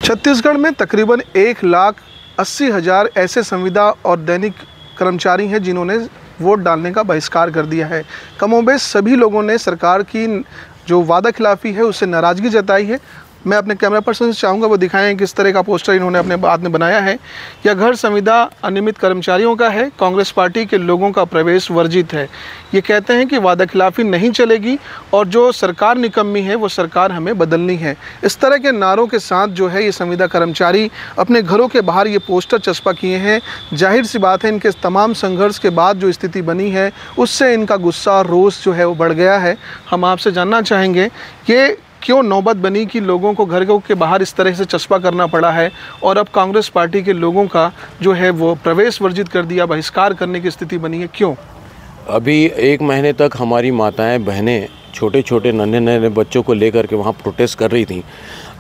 छत्तीसगढ़ में तकरीबन 1,80,000 ऐसे संविदा और दैनिक कर्मचारी हैं जिन्होंने वोट डालने का बहिष्कार कर दिया है। कमोबेश सभी लोगों ने सरकार की जो वादा खिलाफ़ी है उससे नाराज़गी जताई है। मैं अपने कैमरा पर्सन से चाहूँगा वो दिखाएं किस तरह का पोस्टर इन्होंने अपने बाद में बनाया है। यह घर संविदा अनियमित कर्मचारियों का है, कांग्रेस पार्टी के लोगों का प्रवेश वर्जित है। ये कहते हैं कि वादा खिलाफ़ी नहीं चलेगी और जो सरकार निकम्मी है वो सरकार हमें बदलनी है। इस तरह के नारों के साथ जो है ये संविदा कर्मचारी अपने घरों के बाहर ये पोस्टर चस्पा किए हैं। जाहिर सी बात है इनके तमाम संघर्ष के बाद जो स्थिति बनी है उससे इनका गुस्सा और रोष जो है वो बढ़ गया है। हम आपसे जानना चाहेंगे ये क्यों नौबत बनी कि लोगों को घर के बाहर इस तरह से चस्पा करना पड़ा है और अब कांग्रेस पार्टी के लोगों का जो है वो प्रवेश वर्जित कर दिया, बहिष्कार करने की स्थिति बनी है, क्यों? अभी 1 महीने तक हमारी माताएं बहनें छोटे छोटे नन्हे बच्चों को लेकर के वहाँ प्रोटेस्ट कर रही थी।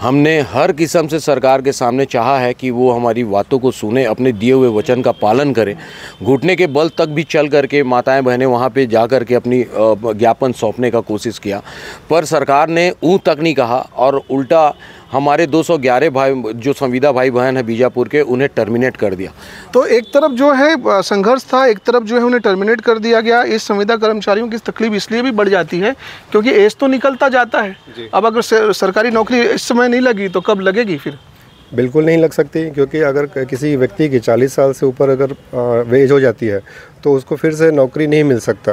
हमने हर किस्म से सरकार के सामने चाहा है कि वो हमारी बातों को सुने, अपने दिए हुए वचन का पालन करें। घुटने के बल तक भी चल करके माताएं बहनें वहाँ पे जा कर के अपनी ज्ञापन सौंपने का कोशिश किया, पर सरकार ने ऊँ तक नहीं कहा और उल्टा हमारे 211 भाई जो संविदा भाई बहन है बीजापुर के, उन्हें टर्मिनेट कर दिया। तो एक तरफ जो है संघर्ष था, एक तरफ जो है उन्हें टर्मिनेट कर दिया गया। इस संविदा कर्मचारियों की तकलीफ इसलिए भी बढ़ जाती है क्योंकि एज तो निकलता जाता है। अब अगर सरकारी नौकरी इस समय नहीं लगी तो कब लगेगी फिर? बिल्कुल नहीं लग सकती, क्योंकि अगर किसी व्यक्ति की 40 साल से ऊपर अगर एज हो जाती है तो उसको फिर से नौकरी नहीं मिल सकता,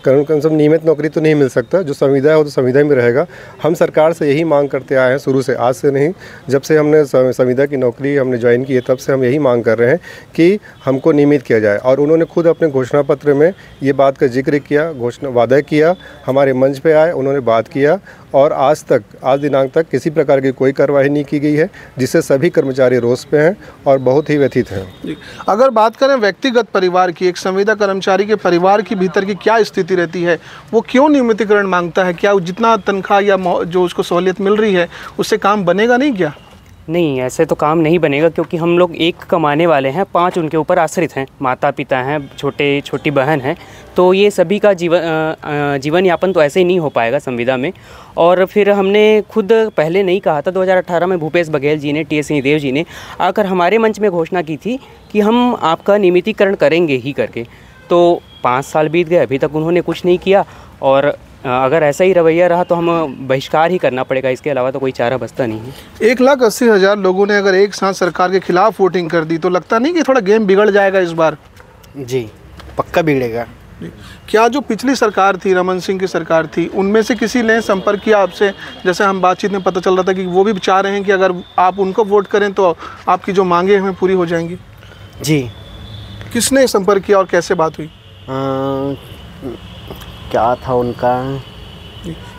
कम से कम नियमित नौकरी तो नहीं मिल सकता। जो संविदा है वो तो संविदा में रहेगा। हम सरकार से यही मांग करते आए हैं शुरू से, आज से नहीं, जब से हमने संविदा की नौकरी हमने ज्वाइन की है तब से हम यही मांग कर रहे हैं कि हमको नियमित किया जाए। और उन्होंने खुद अपने घोषणा पत्र में ये बात का जिक्र किया, वादा किया, हमारे मंच पे आए, उन्होंने बात किया और आज दिनांक तक किसी प्रकार की कोई कार्रवाई नहीं की गई है, जिससे सभी कर्मचारी रोष पे हैं और बहुत ही व्यथित हैं। अगर बात करें व्यक्तिगत परिवार की, एक संविदा कर्मचारी के परिवार की भीतर की क्या स्थिति रहती है, वो क्यों नियमितीकरण मांगता है? क्या जितना तनख्वाह या जो उसको सहूलियत मिल रही है उससे काम बनेगा नहीं क्या? नहीं, ऐसे तो काम नहीं बनेगा, क्योंकि हम लोग एक कमाने वाले हैं, 5 उनके ऊपर आश्रित हैं, माता पिता हैं, छोटी बहन हैं, तो ये सभी का जीवन यापन तो ऐसे ही नहीं हो पाएगा संविदा में। और फिर हमने खुद पहले नहीं कहा था, 2018 में भूपेश बघेल जी ने, टी.एस. सिंहदेव जी ने आकर हमारे मंच में घोषणा की थी कि हम आपका नियमितीकरण करेंगे ही करके। तो 5 साल बीत गए, अभी तक उन्होंने कुछ नहीं किया और अगर ऐसा ही रवैया रहा तो हम बहिष्कार ही करना पड़ेगा, इसके अलावा तो कोई चारा बचता नहीं है। 1,80,000 लोगों ने अगर एक साथ सरकार के खिलाफ वोटिंग कर दी तो लगता नहीं कि थोड़ा गेम बिगड़ जाएगा इस बार? जी, पक्का बिगड़ेगा। क्या जो पिछली सरकार थी, रमन सिंह की सरकार थी, उनमें से किसी ने संपर्क किया आपसे? जैसे हम बातचीत में पता चल रहा था कि वो भी चाह रहे हैं कि अगर आप उनको वोट करें तो आपकी जो मांगे हमें पूरी हो जाएंगी। जी। किसने संपर्क किया और कैसे बात हुई? क्या था उनका?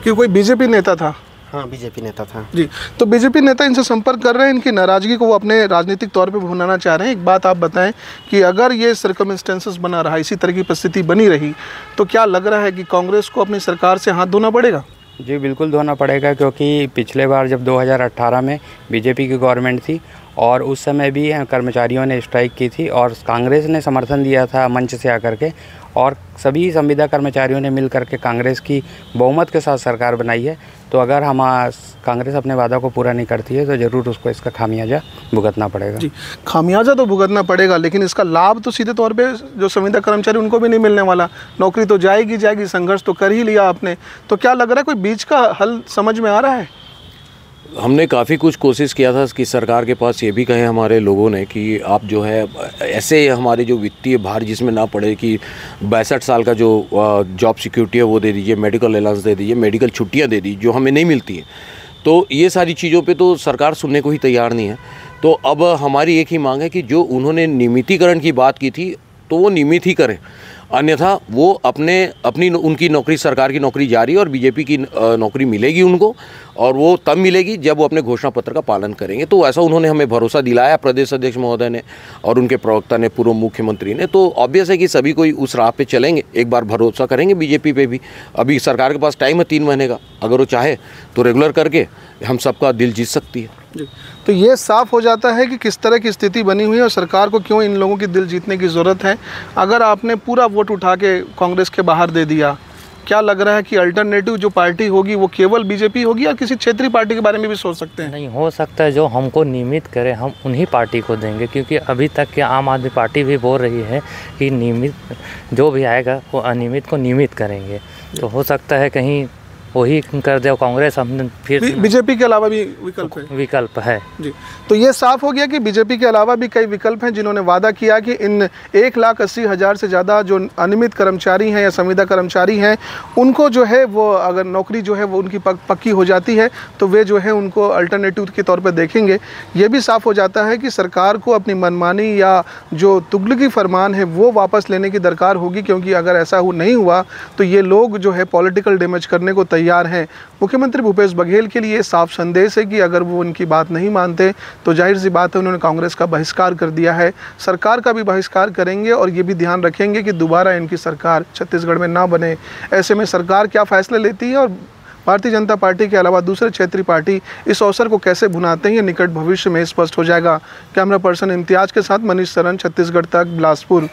कि कोई बीजेपी नेता था? हाँ, बीजेपी नेता था जी। तो बीजेपी नेता इनसे संपर्क कर रहे हैं, इनकी नाराज़गी को वो अपने राजनीतिक तौर पे भुनाना चाह रहे हैं। एक बात आप बताएं कि अगर ये सर्कमस्टेंसेस बना रहा, इसी तरह की परिस्थिति बनी रही, तो क्या लग रहा है कि कांग्रेस को अपनी सरकार से हाथ धोना पड़ेगा? जी बिल्कुल धोना पड़ेगा, क्योंकि पिछले बार जब 2018 में बीजेपी की गवर्नमेंट थी और उस समय भी कर्मचारियों ने स्ट्राइक की थी और कांग्रेस ने समर्थन दिया था मंच से आकर के, और सभी संविदा कर्मचारियों ने मिल करके कांग्रेस की बहुमत के साथ सरकार बनाई है। तो अगर कांग्रेस अपने वादा को पूरा नहीं करती है तो ज़रूर उसको इसका खामियाजा भुगतना पड़ेगा। जी, खामियाजा तो भुगतना पड़ेगा, लेकिन इसका लाभ तो सीधे तौर पे जो संविदा कर्मचारी उनको भी नहीं मिलने वाला। नौकरी तो जाएगी, संघर्ष तो कर ही लिया आपने, तो क्या लग रहा है कोई बीच का हल समझ में आ रहा है? हमने काफ़ी कुछ कोशिश किया था कि सरकार के पास ये भी कहे हमारे लोगों ने कि आप जो है ऐसे हमारे जो वित्तीय भार जिसमें ना पड़े कि 62 साल का जो जॉब सिक्योरिटी है वो दे दीजिए, मेडिकल अलाउंस दे दीजिए, मेडिकल छुट्टियां दे दीजिए जो हमें नहीं मिलती हैं। तो ये सारी चीज़ों पे तो सरकार सुनने को ही तैयार नहीं है। तो अब हमारी एक ही मांग है कि जो उन्होंने नियमितीकरण की बात की थी तो वो नियमित ही करें, अन्यथा वो उनकी नौकरी, सरकार की नौकरी जारी और बीजेपी की नौकरी मिलेगी उनको, और वो तब मिलेगी जब वो अपने घोषणा पत्र का पालन करेंगे। तो ऐसा उन्होंने हमें भरोसा दिलाया, प्रदेश अध्यक्ष महोदय ने और उनके प्रवक्ता ने, पूर्व मुख्यमंत्री ने। तो ऑब्वियस है कि सभी कोई उस राह पे चलेंगे, एक बार भरोसा करेंगे बीजेपी पे भी। अभी सरकार के पास टाइम है 3 महीने का, अगर वो चाहे तो रेगुलर करके हम सबका दिल जीत सकती है। तो ये साफ हो जाता है कि किस तरह की स्थिति बनी हुई है और सरकार को क्यों इन लोगों की दिल जीतने की ज़रूरत है। अगर आपने पूरा वोट उठा के कांग्रेस के बाहर दे दिया क्या लग रहा है कि अल्टरनेटिव जो पार्टी होगी वो केवल बीजेपी होगी या किसी क्षेत्रीय पार्टी के बारे में भी सोच सकते हैं? नहीं, हो सकता है जो हमको नियमित करे हम उन्हीं पार्टी को देंगे, क्योंकि अभी तक के आम आदमी पार्टी भी बोल रही है कि नियमित जो भी आएगा वो अनियमित को नियमित करेंगे। तो हो सकता है कहीं वही कर दे कांग्रेस, हम फिर बीजेपी के अलावा भी विकल्प है जी। तो ये साफ हो गया कि बीजेपी के अलावा भी कई विकल्प हैं जिन्होंने वादा किया कि इन 1,80,000 से ज़्यादा जो अनियमित कर्मचारी हैं या संविदा कर्मचारी हैं उनको जो है वो अगर नौकरी जो है वो उनकी पक्की हो जाती है तो वे जो है उनको अल्टरनेटिव के तौर पर देखेंगे। ये भी साफ हो जाता है कि सरकार को अपनी मनमानी या जो तुगलकी फरमान है वो वापस लेने की दरकार होगी, क्योंकि अगर ऐसा नहीं हुआ तो ये लोग जो है पॉलिटिकल डैमेज करने को तैयार हैं। मुख्यमंत्री भूपेश बघेल के लिए साफ संदेश है कि अगर वो उनकी बात नहीं मानते तो जाहिर सी बात है उन्होंने कांग्रेस का बहिष्कार कर दिया है, सरकार का भी बहिष्कार करेंगे और ये भी ध्यान रखेंगे कि दोबारा इनकी सरकार छत्तीसगढ़ में ना बने। ऐसे में सरकार क्या फैसले लेती है और भारतीय जनता पार्टी के अलावा दूसरे क्षेत्रीय पार्टी इस अवसर को कैसे भुनाते हैं ये निकट भविष्य में स्पष्ट हो जाएगा। कैमरा पर्सन इम्तियाज के साथ मनीष सरन, छत्तीसगढ़ तक, बिलासपुर।